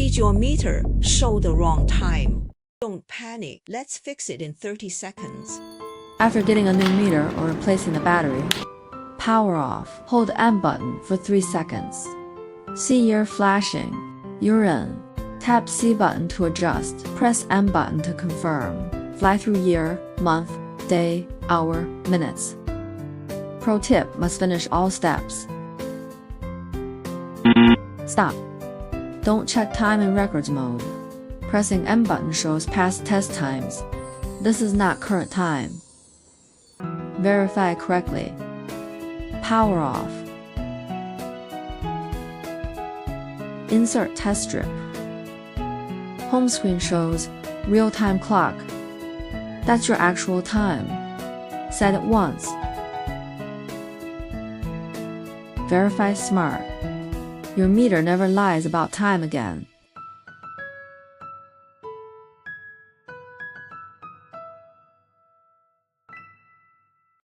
Did your meter show the wrong time? Don't panic. Let's fix it in 30 seconds. After getting a new meter or replacing the battery, power off. Hold the M button for 3 seconds. See year flashing. You're in. Tap C button to adjust. Press M button to confirm. Fly through year, month, day, hour, minutes. Pro tip: must finish all steps. Stop. Don't check time in records mode. Pressing M button shows past test times. This is not current time. Verify correctly. Power off. Insert test strip. Home screen shows real-time clock. That's your actual time. Set it once. Verify smart. Your meter never lies about time again.